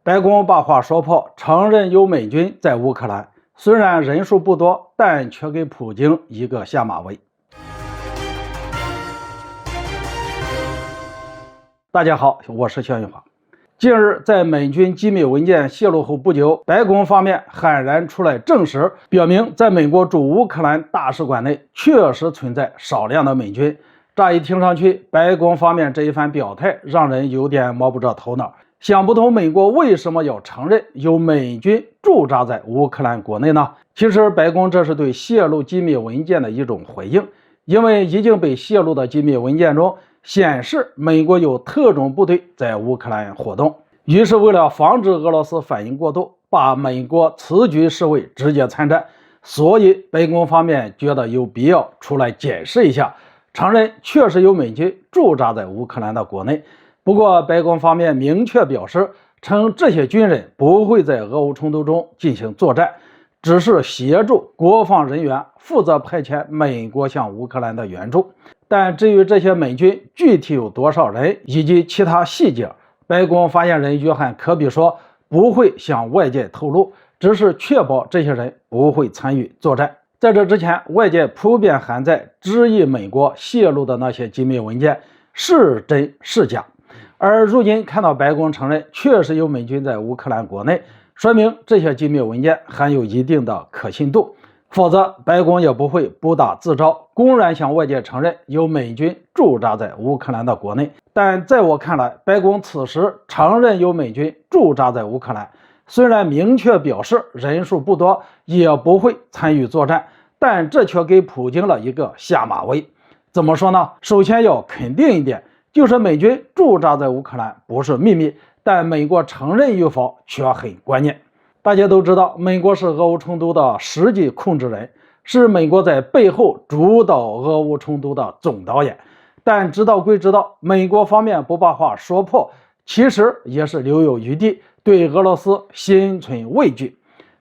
白宫把话说破，承认有美军在乌克兰，虽然人数不多，但却给普京一个下马威。大家好，我是薛玉华。近日，在美军机密文件泄露后不久，白宫方面悍然出来证实，表明在美国驻乌克兰大使馆内确实存在少量的美军。乍一听上去，白宫方面这一番表态让人有点摸不着头脑，想不通美国为什么要承认有美军驻扎在乌克兰国内呢？其实白宫这是对泄露机密文件的一种回应，因为已经被泄露的机密文件中显示美国有特种部队在乌克兰活动，于是为了防止俄罗斯反应过度，把美国此举视为直接参战，所以白宫方面觉得有必要出来解释一下，承认确实有美军驻扎在乌克兰的国内。不过白宫方面明确表示，称这些军人不会在俄乌冲突中进行作战，只是协助国防人员负责派遣美国向乌克兰的援助。但至于这些美军具体有多少人以及其他细节，白宫发言人约翰·科比说不会向外界透露，只是确保这些人不会参与作战。在这之前，外界普遍还在质疑美国泄露的那些机密文件是真是假，而如今看到白宫承认确实有美军在乌克兰国内，说明这些机密文件含有一定的可信度，否则白宫也不会不打自招，公然向外界承认有美军驻扎在乌克兰的国内。但在我看来，白宫此时承认有美军驻扎在乌克兰，虽然明确表示人数不多，也不会参与作战，但这却给普京了一个下马威。怎么说呢？首先要肯定一点，就是美军驻扎在乌克兰不是秘密，但美国承认与否却很关键。大家都知道，美国是俄乌冲突的实际控制人，是美国在背后主导俄乌冲突的总导演。但知道归知道，美国方面不把话说破，其实也是留有余地，对俄罗斯心存畏惧。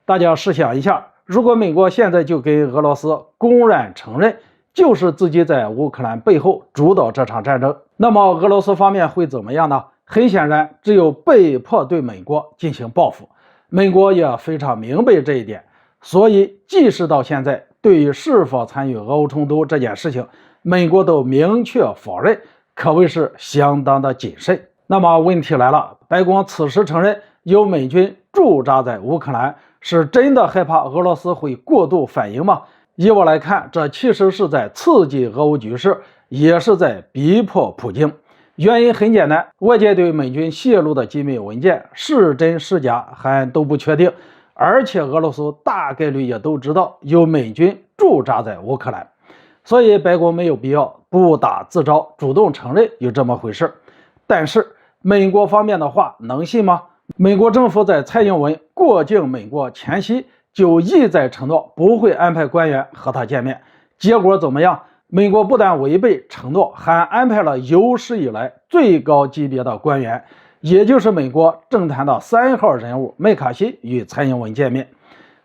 大家试想一下，如果美国现在就跟俄罗斯公然承认就是自己在乌克兰背后主导这场战争，那么俄罗斯方面会怎么样呢？很显然，只有被迫对美国进行报复。美国也非常明白这一点，所以即使到现在，对于是否参与俄乌冲突这件事情，美国都明确否认，可谓是相当的谨慎。那么问题来了，白宫此时承认有美军驻扎在乌克兰，是真的害怕俄罗斯会过度反应吗？以我来看，这其实是在刺激俄乌局势，也是在逼迫普京。原因很简单，外界对美军泄露的机密文件是真是假还都不确定，而且俄罗斯大概率也都知道有美军驻扎在乌克兰，所以白宫没有必要不打自招，主动承认有这么回事。但是美国方面的话能信吗？美国政府在蔡英文过境美国前夕就一再承诺不会安排官员和他见面，结果怎么样？美国不但违背承诺，还安排了有史以来最高级别的官员，也就是美国政坛的3号人物麦卡锡与蔡英文见面。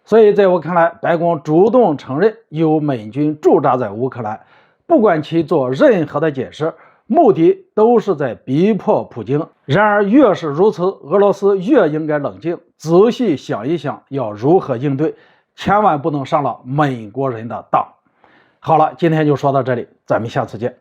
所以在我看来，白宫主动承认有美军驻扎在乌克兰，不管其做任何的解释，目的都是在逼迫普京。然而越是如此，俄罗斯越应该冷静，仔细想一想要如何应对，千万不能上了美国人的当。好了，今天就说到这里，咱们下次见。